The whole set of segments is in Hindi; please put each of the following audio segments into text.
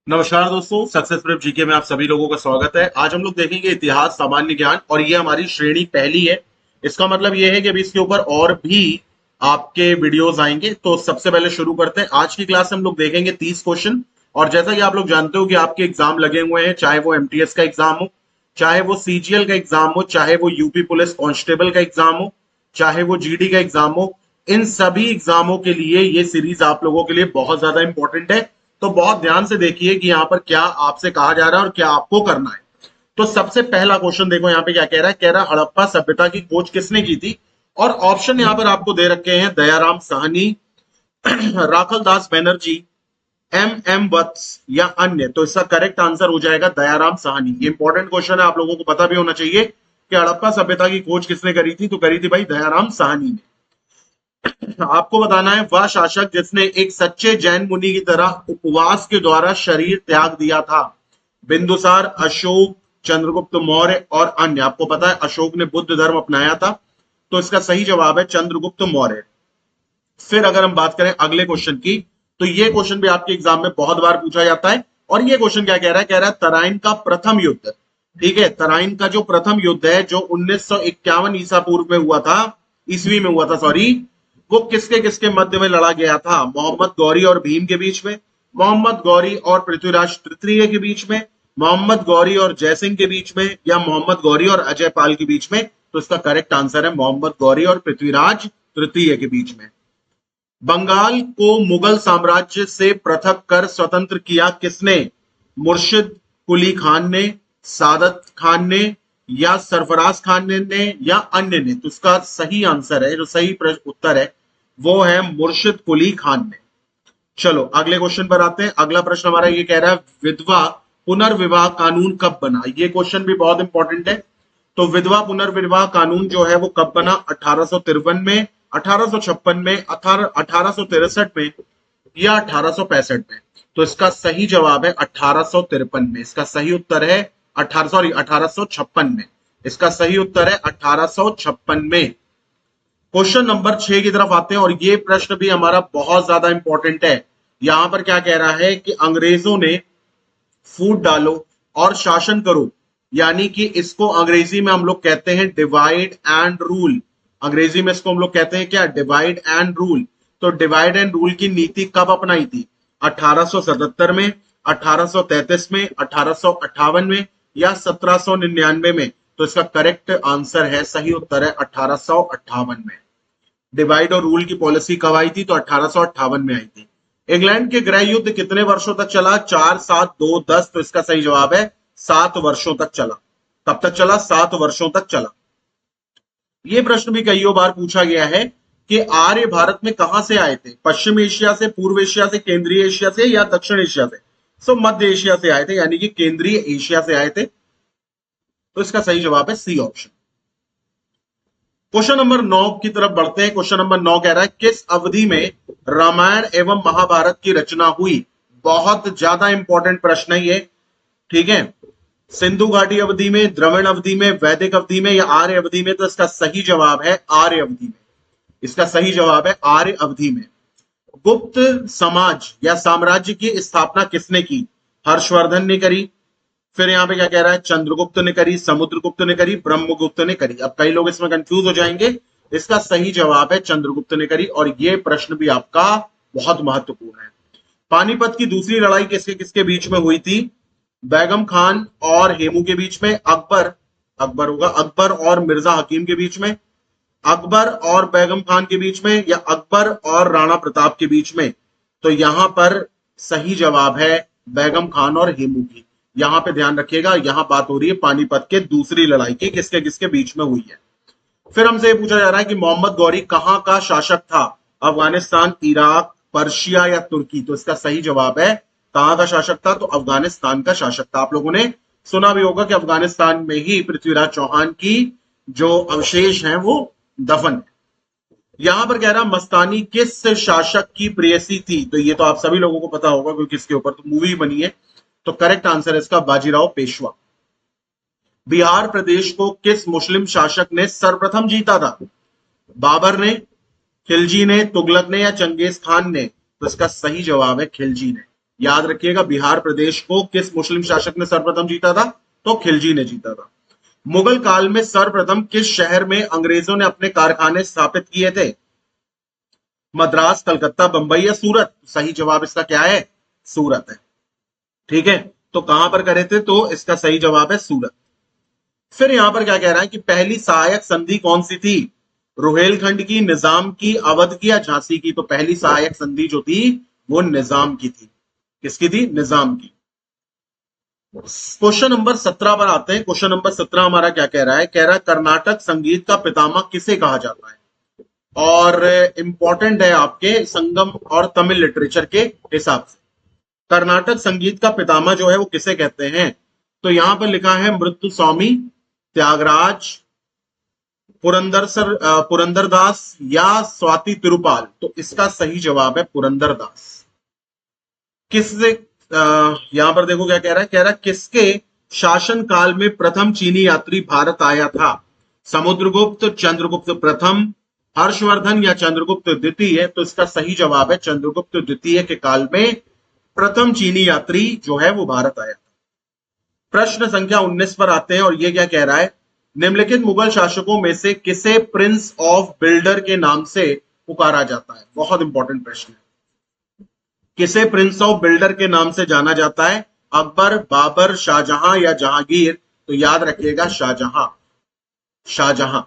नमस्कार दोस्तों, सक्सेस प्रेप जीके में आप सभी लोगों का स्वागत है। आज हम लोग देखेंगे इतिहास, सामान्य ज्ञान, और ये हमारी श्रेणी पहली है। इसका मतलब ये है कि अभी इसके ऊपर और भी आपके वीडियोस आएंगे। तो सबसे पहले शुरू करते हैं। आज की क्लास में हम लोग देखेंगे 30 क्वेश्चन। और जैसा कि आप लोग जानते हो कि आपके एग्जाम लगे हुए हैं, चाहे वो एमटीएस का एग्जाम हो, चाहे वो सीजीएल का एग्जाम हो, चाहे वो यूपी पुलिस कांस्टेबल का एग्जाम हो, चाहे वो जीडी का एग्जाम हो। इन सभी एग्जामों के लिए ये सीरीज आप लोगों के लिए बहुत ज्यादा इंपॉर्टेंट है। तो बहुत ध्यान से देखिए कि यहाँ पर क्या आपसे कहा जा रहा है और क्या आपको करना है। तो सबसे पहला क्वेश्चन देखो यहाँ पे क्या कह रहा है। कह रहा है हड़प्पा सभ्यता की खोज किसने की थी। और ऑप्शन यहाँ पर आपको दे रखे हैं: दयाराम साहनी, राखल दास बनर्जी, एम वत्स या अन्य। तो इसका करेक्ट आंसर हो जाएगा दयाराम साहनी। ये इंपॉर्टेंट क्वेश्चन है, आप लोगों को पता भी होना चाहिए कि हड़प्पा सभ्यता की खोज किसने करी थी। तो करी थी भाई दयाराम साहनी ने। आपको बताना है वह शासक जिसने एक सच्चे जैन मुनि की तरह उपवास के द्वारा शरीर त्याग दिया था। बिंदुसार, अशोक, चंद्रगुप्त मौर्य और अन्य। आपको पता है अशोक ने बुद्ध धर्म अपनाया था। तो इसका सही जवाब है चंद्रगुप्त मौर्य। फिर अगर हम बात करें अगले क्वेश्चन की, तो ये क्वेश्चन भी आपके एग्जाम में बहुत बार पूछा जाता है। और ये क्वेश्चन क्या कह रहा है? कह रहा है तराइन का प्रथम युद्ध। ठीक है, तराइन का जो प्रथम युद्ध है, जो 1951 ईसा पूर्व में हुआ था, ईस्वी में हुआ था, सॉरी, वो किसके किसके मध्य में लड़ा गया था? मोहम्मद गौरी और भीम के बीच में, मोहम्मद गौरी और पृथ्वीराज तृतीय के बीच में, मोहम्मद गौरी और जयसिंह के बीच में, या मोहम्मद गौरी और अजय पाल के बीच में। तो इसका करेक्ट आंसर है मोहम्मद गौरी और पृथ्वीराज तृतीय के बीच में। बंगाल को मुगल साम्राज्य से पृथक कर स्वतंत्र किया किसने? मुर्शिद कुली खान ने, सादत खान ने, या सरफराज खान ने, या अन्य ने। तो इसका सही आंसर है, जो सही उत्तर है, वो है मुर्शिद कुली खान ने। चलो अगले क्वेश्चन पर आते हैं। अगला प्रश्न हमारा ये कह रहा है विधवा पुनर्विवाह कानून कब बना। ये क्वेश्चन भी बहुत इंपॉर्टेंट है। तो विधवा पुनर्विवाह कानून जो है वो कब बना? 1853 में, 1856 में, 1863 में, या 1865 में। तो इसका सही जवाब है 1853 में। इसका सही उत्तर है 1856 में। इसका सही उत्तर है 1856 में। क्वेश्चन नंबर 6 की तरफ आते हैं, और ये प्रश्न भी हमारा बहुत ज्यादा इंपॉर्टेंट है। यहां पर क्या कह रहा है कि अंग्रेजों ने फूट डालो और शासन करो, यानी कि इसको अंग्रेजी में हम लोग कहते हैं डिवाइड एंड रूल। अंग्रेजी में इसको हम लोग कहते हैं क्या? Divide and rule. तो डिवाइड एंड रूल की नीति कब अपनाई थी? 1877 में, 1833 में, 1858 में, या 1799 में। तो इसका करेक्ट आंसर है, सही उत्तर है 1858 में। डिवाइड और रूल की पॉलिसी कब आई थी? तो 1858 में आई थी। इंग्लैंड के गृह युद्ध कितने वर्षों तक चला? 4, 7, 2, 10। तो इसका सही जवाब है 7 वर्षों तक चला। कब तक चला? 7 वर्षों तक चला। यह प्रश्न भी कईयों बार पूछा गया है कि आर्य भारत में कहां से आए थे? पश्चिम एशिया से, पूर्व एशिया से, केंद्रीय एशिया से, या दक्षिण एशिया से? सो मध्य एशिया से आए थे, यानी कि केंद्रीय एशिया से आए थे। तो इसका सही जवाब है सी ऑप्शन। क्वेश्चन नंबर 9 की तरफ बढ़ते हैं। क्वेश्चन नंबर 9 कह रहा है किस अवधि में रामायण एवं महाभारत की रचना हुई? बहुत ज्यादा इंपॉर्टेंट प्रश्न है ये। ठीक है, सिंधु घाटी अवधि में, द्रविड़ अवधि में, वैदिक अवधि में, या आर्य अवधि में? तो इसका सही जवाब है आर्य अवधि में। इसका सही जवाब है आर्य अवधि में। गुप्त समाज या साम्राज्य की स्थापना किसने की? हर्षवर्धन ने करी। फिर यहां पे क्या कह रहा है? चंद्रगुप्त ने करी, समुद्रगुप्त ने करी, ब्रह्मगुप्त ने करी। अब कई लोग इसमें कंफ्यूज हो जाएंगे। इसका सही जवाब है चंद्रगुप्त ने करी, और यह प्रश्न भी आपका बहुत महत्वपूर्ण है। पानीपत की दूसरी लड़ाई किसके किसके बीच में हुई थी? बैगम खान और हेमू के बीच में, अकबर होगा, अकबर और मिर्जा हकीम के बीच में, अकबर और बैगम खान के बीच में, या अकबर और राणा प्रताप के बीच में? तो यहां पर सही जवाब है बैगम खान और हेमू की। यहां पे ध्यान रखिएगा, यहां बात हो रही है पानीपत के दूसरी लड़ाई की, किसके किसके बीच में हुई है। फिर हमसे पूछा जा रहा है कि मोहम्मद गौरी कहां का शासक था? अफगानिस्तान, इराक, पर्शिया, या तुर्की? तो इसका सही जवाब है कहां का शासक था? तो अफगानिस्तान का शासक था। आप लोगों ने सुना भी होगा कि अफगानिस्तान में ही पृथ्वीराज चौहान की जो अवशेष हैं वो दफन है। यहां पर कह रहा मस्तानी किस शासक की प्रेयसी थी? तो ये तो आप सभी लोगों को पता होगा क्योंकि इसके ऊपर तो मूवी बनी है। तो करेक्ट आंसर है इसका बाजीराव पेशवा। बिहार प्रदेश को किस मुस्लिम शासक ने सर्वप्रथम जीता था? बाबर ने, खिलजी ने, तुगलक ने, या चंगेज खान ने? तो इसका सही जवाब है खिलजी ने। याद रखिएगा, बिहार प्रदेश को किस मुस्लिम शासक ने सर्वप्रथम जीता था? तो खिलजी ने जीता था। मुगल काल में सर्वप्रथम किस शहर में अंग्रेजों ने अपने कारखाने स्थापित किए थे? मद्रास, कलकत्ता, बंबई या सूरत? सही जवाब इसका क्या है? सूरत है। ठीक है, तो कहां पर करे थे? तो इसका सही जवाब है सूरत। फिर यहां पर क्या कह रहा है कि पहली सहायक संधि कौन सी थी? रुहेलखंड की, निजाम की, अवध की या झांसी की? तो पहली सहायक संधि जो थी वो निजाम की थी। किसकी थी? निजाम की। क्वेश्चन नंबर 17 पर आते हैं। क्वेश्चन नंबर 17 हमारा क्या कह रहा है? कह रहा है कर्नाटक संगीत का पितामह किसे कहा जाता है? और इंपॉर्टेंट है आपके संगम और तमिल लिटरेचर के हिसाब से। कर्नाटक संगीत का पितामह जो है वो किसे कहते हैं? तो यहां पर लिखा है मृत्यु स्वामी, त्यागराज, पुरंदरदास या स्वाति तिरुपाल? तो इसका सही जवाब है पुरंदरदास। किससे यहां पर देखो क्या कह रहा है? कह रहा है किसके शासन काल में प्रथम चीनी यात्री भारत आया था? समुद्रगुप्त, चंद्रगुप्त प्रथम, हर्षवर्धन या चंद्रगुप्त द्वितीय? तो इसका सही जवाब है चंद्रगुप्त द्वितीय के काल में प्रथम चीनी यात्री जो है वो भारत आया था। प्रश्न संख्या 19 पर आते हैं और ये क्या कह रहा है? निम्नलिखित मुगल शासकों में से किसे प्रिंस ऑफ बिल्डर के नाम से पुकारा जाता है? बहुत इंपॉर्टेंट प्रश्न है। किसे प्रिंस ऑफ बिल्डर के नाम से जाना जाता है? अकबर, बाबर, शाहजहां या जहांगीर? तो याद रखिएगा शाहजहां। शाहजहां।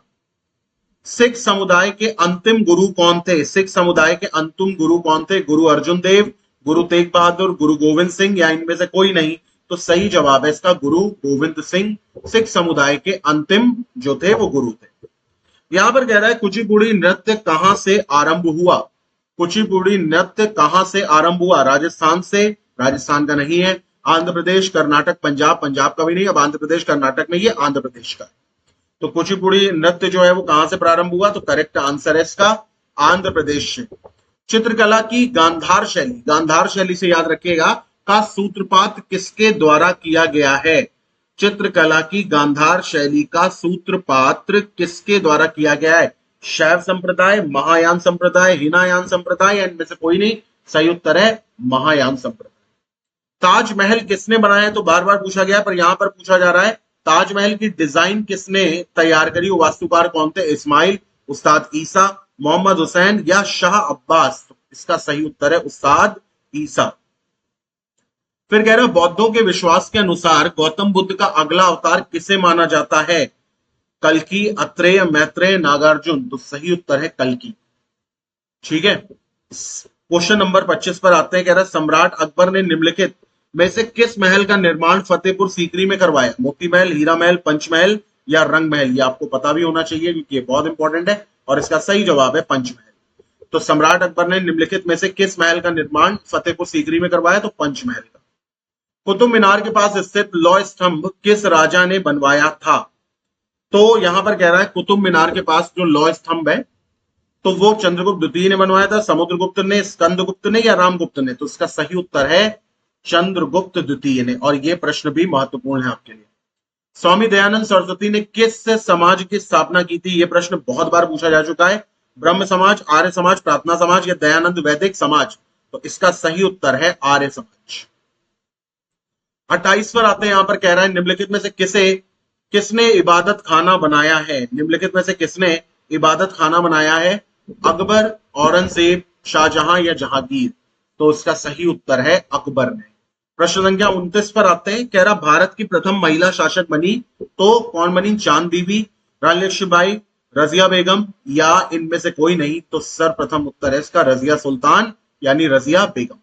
सिख समुदाय के अंतिम गुरु कौन थे? सिख समुदाय के अंतिम गुरु कौन थे? गुरु अर्जुन देव, गुरु तेग बहादुर, गुरु गोविंद सिंह या इनमें से कोई नहीं? तो सही जवाब है इसका गुरु गोविंद सिंह। सिख समुदाय के अंतिम जो थे वो गुरु थे। यहां पर कह रहा है कुचिपुड़ी नृत्य कहां से आरंभ हुआ? कुचिपुड़ी नृत्य कहां से आरंभ हुआ? राजस्थान से? राजस्थान का नहीं है। आंध्र प्रदेश, कर्नाटक, पंजाब? पंजाब का भी नहीं। अब आंध्र प्रदेश कर्नाटक में, ये आंध्र प्रदेश का। तो कुचिपुड़ी नृत्य जो है वो कहां से प्रारंभ हुआ? तो करेक्ट आंसर है इसका आंध्र प्रदेश से। चित्रकला की गांधार शैली, गांधार शैली से याद रखिएगा, का सूत्रपात किसके द्वारा किया गया है? चित्रकला की गांधार शैली का सूत्रपात किसके द्वारा किया गया है? शैव संप्रदाय, महायान संप्रदाय, हीनायान संप्रदाय या इनमें से कोई नहीं? सही उत्तर है महायान संप्रदाय। ताजमहल किसने बनाया है? तो बार बार पूछा गया, पर यहां पर पूछा जा रहा है ताजमहल की डिजाइन किसने तैयार करी? वास्तुकार कौन थे? इस्माइल, उस्ताद ईसा, मोहम्मद हुसैन या शाह अब्बास? तो इसका सही उत्तर है उस्ताद ईसा। फिर कह रहे हैं बौद्धों के विश्वास के अनुसार गौतम बुद्ध का अगला अवतार किसे माना जाता है? कल्कि, अत्रेय, मैत्रेय, नागार्जुन? तो सही उत्तर है कल्कि। ठीक है, क्वेश्चन नंबर 25 पर आते हैं। कह रहा है सम्राट अकबर ने निम्नलिखित में से किस महल का निर्माण फतेहपुर सीकरी में करवाया? मोती महल, हीरा महल, पंचमहल या रंग महल? ये आपको पता भी होना चाहिए क्योंकि ये बहुत इंपॉर्टेंट है और इसका सही जवाब है पंचमहल। तो सम्राट अकबर ने निम्नलिखित में से किस महल का निर्माण फतेहपुर सीकरी में करवाया? तो पंचमहल का। कुतुब मीनार के पास स्थित लौह स्तंभ किस राजा ने बनवाया था? तो यहां पर कह रहा है कुतुब मीनार के पास जो लौह स्तंभ है तो वो चंद्रगुप्त द्वितीय ने बनवाया था, समुद्रगुप्त ने, स्कंदगुप्त ने या रामगुप्त ने? तो इसका सही उत्तर है चंद्रगुप्त द्वितीय ने। और ये प्रश्न भी महत्वपूर्ण है आपके लिए। स्वामी दयानंद सरस्वती ने किस समाज की स्थापना की थी? ये प्रश्न बहुत बार पूछा जा चुका है। ब्रह्म समाज, आर्य समाज, प्रार्थना समाज या दयानंद वैदिक समाज? तो इसका सही उत्तर है आर्य समाज। 28 पर आते हैं। यहां पर कह रहा है निम्नलिखित में से किसने इबादत खाना बनाया है? निम्नलिखित में से किसने इबादत खाना बनाया है? अकबर, औरंगजेब, शाहजहां या जहांगीर? तो इसका सही उत्तर है अकबर ने। प्रश्न संख्या 29 पर आते हैं। कह रहा भारत की प्रथम महिला शासक बनी, तो कौन बनी? चांद बीबी, रानी लक्ष्मीबाई, रजिया बेगम या इनमें से कोई नहीं? तो सर्वप्रथम उत्तर है इसका रजिया सुल्तान यानी रजिया बेगम।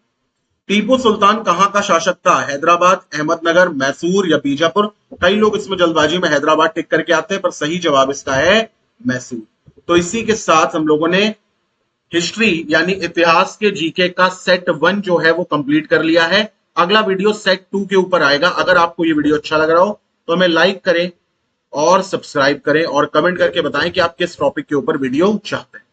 टीपू सुल्तान कहां का शासक था? हैदराबाद, अहमदनगर, मैसूर या बीजापुर? कई लोग इसमें जल्दबाजी में हैदराबाद टिक करके आते हैं, पर सही जवाब इसका है मैसूर। तो इसी के साथ हम लोगों ने हिस्ट्री यानी इतिहास के जीके का सेट 1 जो है वो कंप्लीट कर लिया है। अगला वीडियो सेट 2 के ऊपर आएगा। अगर आपको ये वीडियो अच्छा लग रहा हो तो हमें लाइक करें और सब्सक्राइब करें और कमेंट करके बताएं कि आप किस टॉपिक के ऊपर वीडियो चाहते हैं।